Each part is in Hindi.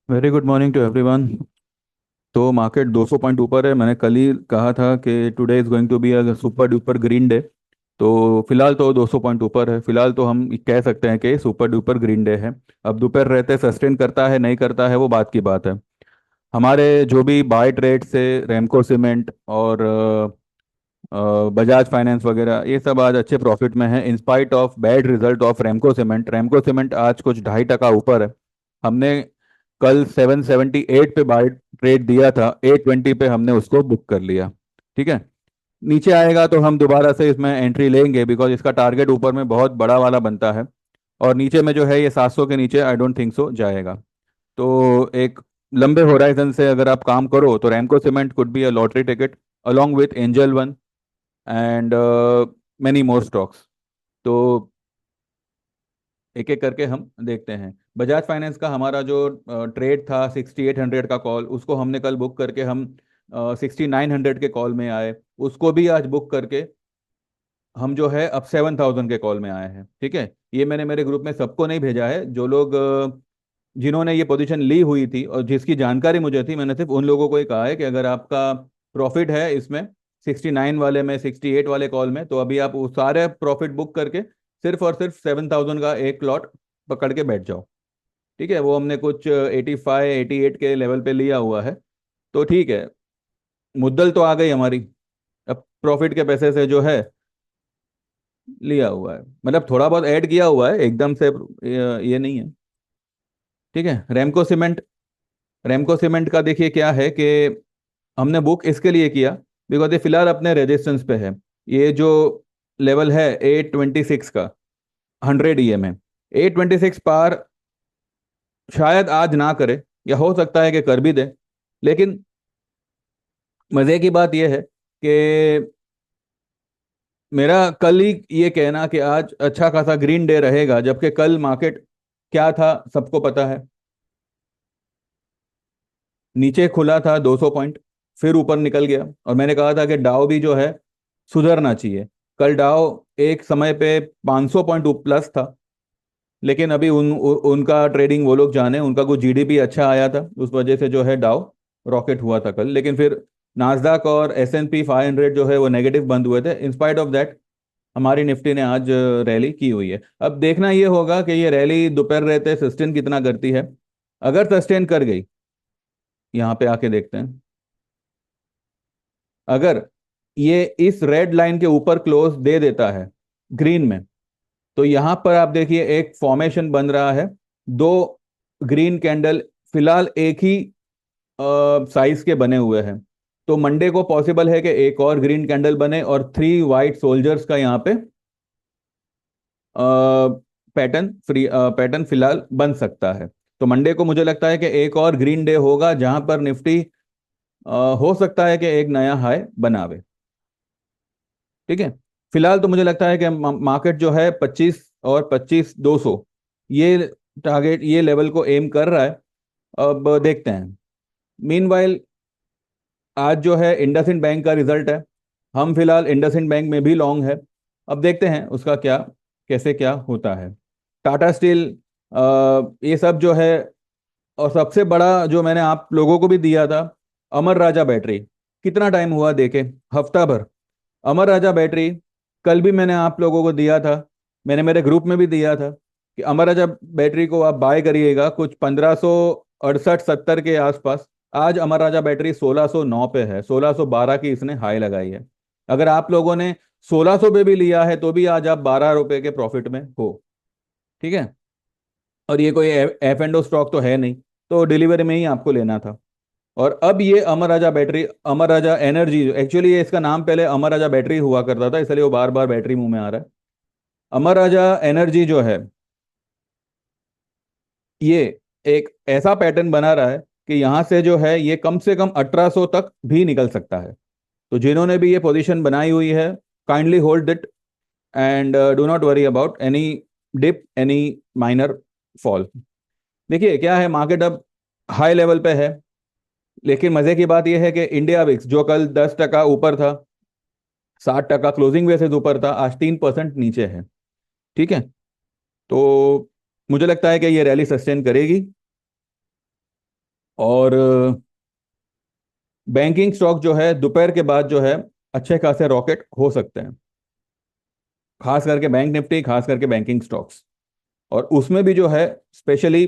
Very good morning to everyone. तो मार्केट 200 पॉइंट ऊपर है। मैंने कल ही कहा था कि today is going to be a super duper green day. तो फिलहाल तो 200 पॉइंट ऊपर है। फिलहाल तो हम कह सकते हैं कि सुपर डुपर ग्रीन डे है। अब दोपहर रहते सस्टेन करता है नहीं करता है वो बात की बात है। हमारे जो भी बाय ट्रेड से रेमको सीमेंट और बजाज फाइनेंस वगैरह ये सब आज अच्छे प्रॉफिट में है in spite of bad result of Ramco cement आज कुछ 2.5% ऊपर है। हमने कल 778 पे बाय ट्रेड दिया था, 820 पे हमने उसको बुक कर लिया। ठीक है। नीचे आएगा तो हम दोबारा से इसमें एंट्री लेंगे बिकॉज इसका टारगेट ऊपर में बहुत बड़ा वाला बनता है। और नीचे में जो है ये 700 के नीचे आई डोंट थिंक सो जाएगा। तो एक लंबे होराइजन से अगर आप काम करो तो Ramco cement could be a lottery ticket along with angel one and many more stocks. तो एक एक करके हम देखते हैं। बजाज फाइनेंस का हमारा जो ट्रेड था 6800 का कॉल, उसको हमने कल बुक करके हम 6900 के कॉल में आए। उसको भी आज बुक करके हम जो है अब 7000 के कॉल में आए हैं। ठीक है। ये मैंने मेरे ग्रुप में सबको नहीं भेजा है। जो लोग जिन्होंने ये पोजीशन ली हुई थी और जिसकी जानकारी मुझे थी, मैंने सिर्फ उन लोगों को ही कहा है कि अगर आपका प्रॉफिट है इसमें 69 वाले में, 68 वाले कॉल में, तो अभी आप वो सारे प्रॉफिट बुक करके सिर्फ और सिर्फ 7000 का एक लॉट पकड़ के बैठ जाओ। ठीक है। वो हमने कुछ 85 88 के लेवल पे लिया हुआ है। तो ठीक है। मुद्दल तो आ गई हमारी। अब प्रॉफिट के पैसे से जो है लिया हुआ है, मतलब थोड़ा बहुत ऐड किया हुआ है, एकदम से ये नहीं है। ठीक है। रेमको सीमेंट का देखिए क्या है कि हमने बुक इसके लिए किया बिकॉज ये फिलहाल अपने रेजिस्टेंस पे है। ये जो लेवल है 826 का 100 EM है। 826 पार शायद आज ना करे या हो सकता है कि कर भी दे। लेकिन मजे की बात यह है कि मेरा कल ही ये कहना कि आज अच्छा खासा ग्रीन डे रहेगा, जबकि कल मार्केट क्या था सबको पता है। नीचे खुला था 200 पॉइंट, फिर ऊपर निकल गया। और मैंने कहा था कि डाउ भी जो है सुधरना चाहिए। कल डाउ एक समय पे 500 पॉइंट प्लस था। लेकिन अभी उनका ट्रेडिंग वो लोग जाने, उनका कुछ जीडीपी अच्छा आया था उस वजह से जो है डाउ रॉकेट हुआ था कल। लेकिन फिर नास्डाक और S&P 500 जो है वो नेगेटिव बंद हुए थे। इंस्पाइट ऑफ दैट हमारी निफ्टी ने आज रैली की हुई है। अब देखना ये होगा कि ये रैली दोपहर रहते सस्टेन कितना करती है। अगर सस्टेन कर गई, यहाँ पे आके देखते हैं, अगर ये इस रेड लाइन के ऊपर क्लोज दे देता है ग्रीन में, तो यहां पर आप देखिए एक फॉर्मेशन बन रहा है। दो ग्रीन कैंडल फिलहाल एक ही साइज के बने हुए हैं। तो मंडे को पॉसिबल है कि एक और ग्रीन कैंडल बने और 3 वाइट सोल्जर्स का यहाँ पे पैटर्न फिलहाल बन सकता है। तो मंडे को मुझे लगता है कि एक और ग्रीन डे होगा जहां पर निफ्टी हो सकता है कि एक नया हाई बनावे। ठीक है। फिलहाल तो मुझे लगता है कि मार्केट जो है 25 और 25 200 ये टारगेट, ये लेवल को एम कर रहा है। अब देखते हैं। मीनवाइल आज जो है इंडसइंड बैंक का रिजल्ट है। हम फिलहाल इंडसइंड बैंक में भी लॉन्ग है। अब देखते हैं उसका क्या, कैसे क्या होता है। टाटा स्टील, ये सब जो है। और सबसे बड़ा जो मैंने आप लोगों को भी दिया था, अमर राजा बैटरी, कितना टाइम हुआ देखे, हफ्ता भर। अमर राजा बैटरी कल भी मैंने आप लोगों को दिया था, मैंने मेरे ग्रुप में भी दिया था कि अमर राजा बैटरी को आप बाय करिएगा कुछ 1568 70 के आसपास। आज अमर राजा बैटरी 1609 पे है, 1612 की इसने हाई लगाई है। अगर आप लोगों ने 1600 पे भी लिया है तो भी आज आप 12 रुपए के प्रॉफिट में हो। ठीक है। और ये कोई एफ एंड ओ स्टॉक तो है नहीं, तो डिलीवरी में ही आपको लेना था। और अब ये अमर राजा बैटरी, अमर राजा एनर्जी, एक्चुअली ये इसका नाम पहले अमर राजा बैटरी हुआ करता था, इसलिए वो बार बार बैटरी मुंह में आ रहा है। अमर राजा एनर्जी जो है ये एक ऐसा पैटर्न बना रहा है कि यहां से जो है ये कम से कम 1800 तक भी निकल सकता है। तो जिन्होंने भी ये पोजीशन बनाई हुई है, kindly hold it and do not worry about any dip, any minor fall. देखिए क्या है, मार्केट अब हाई लेवल पे है। लेकिन मजे की बात यह है कि इंडिया विक्स जो कल 10% ऊपर था, 60% क्लोजिंग बेसिस ऊपर था, आज 3% नीचे है। ठीक है। तो मुझे लगता है कि ये रैली सस्टेन करेगी। और बैंकिंग स्टॉक जो है दोपहर के बाद जो है अच्छे खासे रॉकेट हो सकते हैं, खास करके बैंक निफ्टी, खास करके बैंकिंग स्टॉक्स। और उसमें भी जो है specially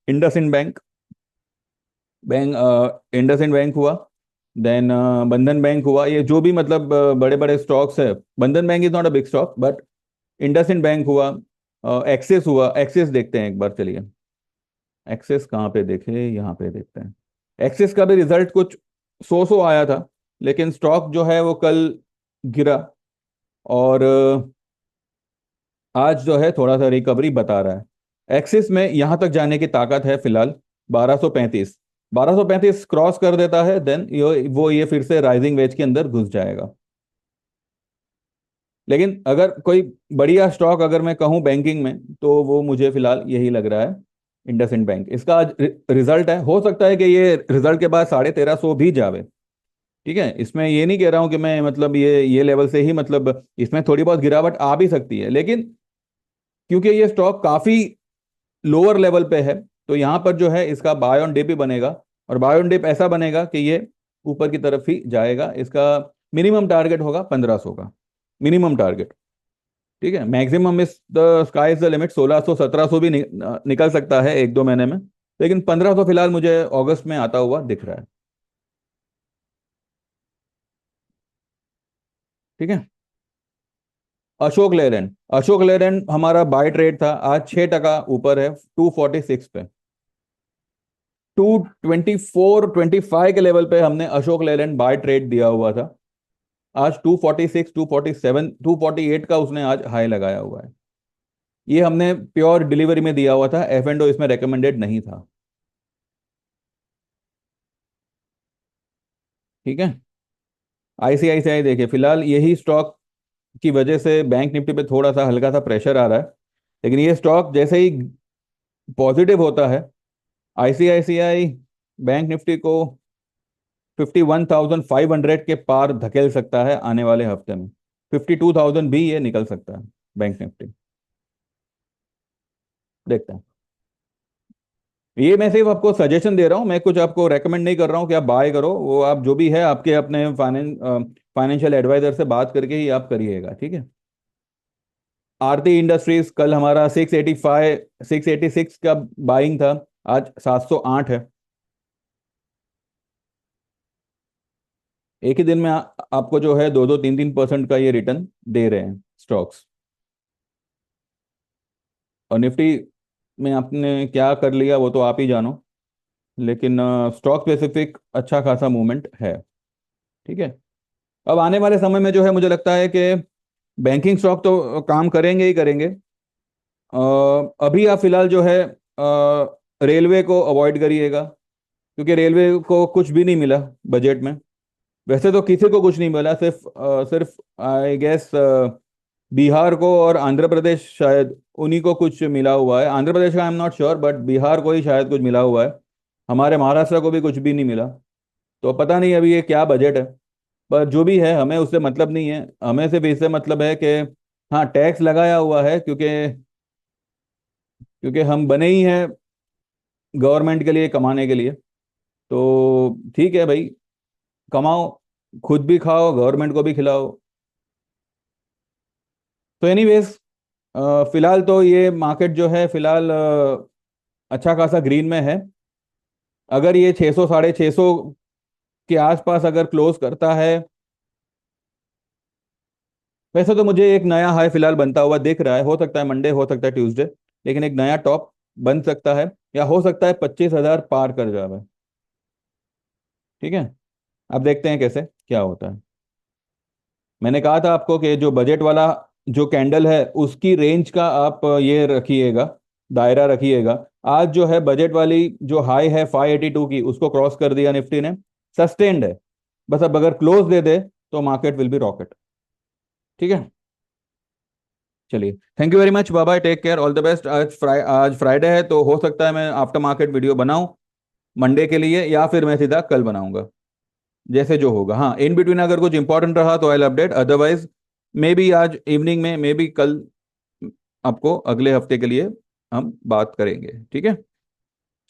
IndusInd bank, IndusInd bank हुआ, देन बंधन बैंक हुआ, ये जो भी मतलब बड़े बड़े स्टॉक्स है। बंधन bank is not a big stock but IndusInd bank हुआ, एक्सिस हुआ। एक्सिस देखते हैं एक बार, चलिए। एक्सिस कहाँ पे देखे, यहाँ पे देखते हैं। एक्सिस का भी रिजल्ट कुछ सो आया था, लेकिन स्टॉक जो है वो कल गिरा, और आज जो है थोड़ा सा रिकवरी बता रहा है। एक्सिस में यहां तक जाने की ताकत है फिलहाल। 1235, 1235 क्रॉस कर देता है, देन ये फिर से राइजिंग वेज के अंदर घुस जाएगा। लेकिन अगर कोई बढ़िया स्टॉक अगर मैं कहूँ बैंकिंग में, तो वो मुझे फिलहाल यही लग रहा है, इंडसइंड बैंक। इसका आज रिजल्ट है, हो सकता है कि ये रिजल्ट के बाद 1350 भी जावे। ठीक है, इसमें ये नहीं कह रहा हूं कि मैं मतलब ये लेवल से ही मतलब, इसमें थोड़ी बहुत गिरावट आ भी सकती है, लेकिन क्योंकि ये स्टॉक काफी लोअर लेवल पे है, तो यहां पर जो है इसका बाय ऑन डिप ही बनेगा। और बाय ऑन डिप ऐसा बनेगा कि ये ऊपर की तरफ ही जाएगा। इसका मिनिमम टारगेट होगा 1500 का, मिनिमम टारगेट। ठीक है, मैक्सिमम इस the sky is the limit, 1600 1700 भी निकल सकता है एक दो महीने में, लेकिन 1500 फिलहाल मुझे अगस्त में आता हुआ दिख रहा है। ठीक है। अशोक लेलैंड, अशोक लेलैंड हमारा बाय ट्रेड था, आज 6% ऊपर है, 246 पे। 224 25 के लेवल पे हमने अशोक लेलैंड बाय ट्रेड दिया हुआ था। आज 246 247 248 का उसने आज हाई लगाया हुआ है। ये हमने प्योर डिलीवरी में दिया हुआ था, एफ एंड ओ इसमें रेकमेंडेड नहीं था। ठीक है। आईसीआईसीआई देखिए, फिलहाल यही स्टॉक की वजह से बैंक निफ्टी पे थोड़ा सा हल्का सा प्रेशर आ रहा है, लेकिन ये स्टॉक जैसे ही पॉजिटिव होता है, आईसीआईसीआई बैंक निफ्टी को 51,500 के पार धकेल सकता है आने वाले हफ्ते में। 52,000 भी ये निकल सकता है बैंक निफ्टी। देखते हैं। ये मैं सिर्फ आपको सजेशन दे रहा हूँ, मैं कुछ आपको रेकमेंड नहीं कर रहा हूँ कि आप बाय करो, वो आप जो भी है आपके अपने फाइनेंशियल एडवाइजर से बात करके ही आप करिएगा। ठीक है। आरती इंडस्ट्रीज कल हमारा 685 686 का बाइंग था, आज 708 है। एक ही दिन में आपको जो है 2 2 3 3% का ये रिटर्न दे रहे हैं स्टॉक्स। और निफ्टी में आपने क्या कर लिया वो तो आप ही जानो, लेकिन स्टॉक स्पेसिफिक अच्छा खासा मूवमेंट है। ठीक है। अब आने वाले समय में जो है मुझे लगता है कि बैंकिंग स्टॉक तो काम करेंगे ही करेंगे। अभी आप फिलहाल जो है रेलवे को अवॉइड करिएगा, क्योंकि रेलवे को कुछ भी नहीं मिला बजट में। वैसे तो किसी को कुछ नहीं मिला, सिर्फ आई गेस बिहार को और आंध्र प्रदेश, शायद उन्हीं को कुछ मिला हुआ है। आंध्र प्रदेश का I am not sure, but Bihar को ही शायद कुछ मिला हुआ है। हमारे महाराष्ट्र को भी कुछ भी नहीं मिला। तो पता नहीं अभी ये क्या बजट है, पर जो भी है हमें उससे मतलब नहीं है। हमें सिर्फ इससे मतलब है कि हाँ, टैक्स लगाया हुआ है, क्योंकि क्योंकि हम बने ही हैं गवर्नमेंट के लिए, कमाने के लिए। तो ठीक है भाई, कमाओ, खुद भी खाओ, गवर्नमेंट को भी खिलाओ। तो एनीवेज, फिलहाल तो ये मार्केट जो है फिलहाल अच्छा खासा ग्रीन में है। अगर ये 600 650 के आसपास अगर क्लोज करता है, वैसे तो मुझे एक नया हाई फिलहाल बनता हुआ दिख रहा है। हो सकता है मंडे, हो सकता है ट्यूसडे, लेकिन एक नया टॉप बन सकता है, या हो सकता है 25,000 पार कर जाए। ठीक है। अब देखते हैं कैसे क्या होता है। मैंने कहा था आपको कि जो बजट वाला जो कैंडल है उसकी रेंज का आप ये रखिएगा, दायरा रखिएगा। आज जो है बजट वाली जो हाई है 582 की, उसको क्रॉस कर दिया निफ्टी ने, सस्टेन्ड है। बस अब अगर क्लोज दे दे तो मार्केट विल बी रॉकेट। ठीक है। चलिए, thank you very much, bye bye, take care, all the best. आज फ्राइडे है, तो हो सकता है मैं आफ्टर मार्केट वीडियो बनाऊं मंडे के लिए, या फिर मैं सीधा कल बनाऊंगा, जैसे जो होगा। हाँ, इन बिटवीन अगर कुछ इंपॉर्टेंट रहा तो I update, otherwise may be आज इवनिंग में, मे बी कल आपको अगले हफ्ते के लिए हम बात करेंगे। ठीक है।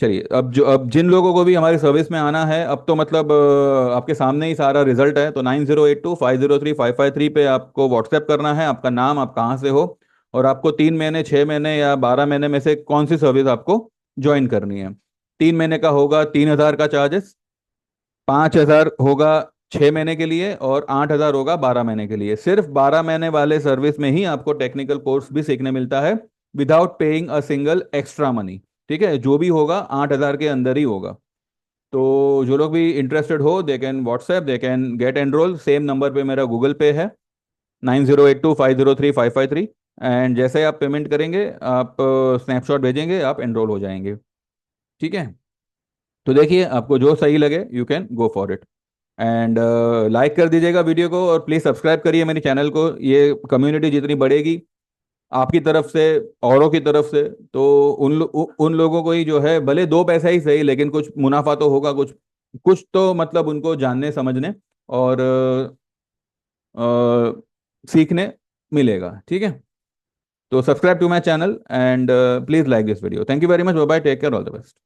चलिए, अब जिन लोगों को भी हमारी सर्विस में आना है, अब तो मतलब आपके सामने ही सारा रिजल्ट है। तो 9082503553 पे आपको व्हाट्सएप करना है, आपका नाम, आप कहाँ से हो, और आपको 3 महीने, 6 महीने या 12 महीने में से कौन सी सर्विस आपको ज्वाइन करनी है। 3 महीने का होगा 3,000 का चार्जेस, 5,000 होगा 6 महीने के लिए, और 8,000 होगा 12 महीने के लिए। सिर्फ 12 महीने वाले सर्विस में ही आपको टेक्निकल कोर्स भी सीखने मिलता है, without paying a single extra money. ठीक है, जो भी होगा 8,000 के अंदर ही होगा। तो जो लोग भी इंटरेस्टेड हो, they can WhatsApp, they can get enrol. Same number पे मेरा गूगल पे है, 9082503553। एंड जैसे ही आप पेमेंट करेंगे, आप स्नैपशॉट भेजेंगे, आप एनरोल हो जाएंगे। ठीक है, तो देखिए आपको जो सही लगे, you can go for it. And like कर दीजिएगा वीडियो को, और प्लीज़ सब्सक्राइब करिए मेरे चैनल को। ये कम्युनिटी जितनी बढ़ेगी आपकी तरफ से, औरों की तरफ से, तो उन लोगों को ही जो है, भले 2 पैसा ही सही, लेकिन कुछ मुनाफा तो होगा, कुछ कुछ तो मतलब उनको जानने समझने और सीखने मिलेगा। ठीक है, तो subscribe to my channel and please like this video. Thank you very much, bye bye, take care, all the best.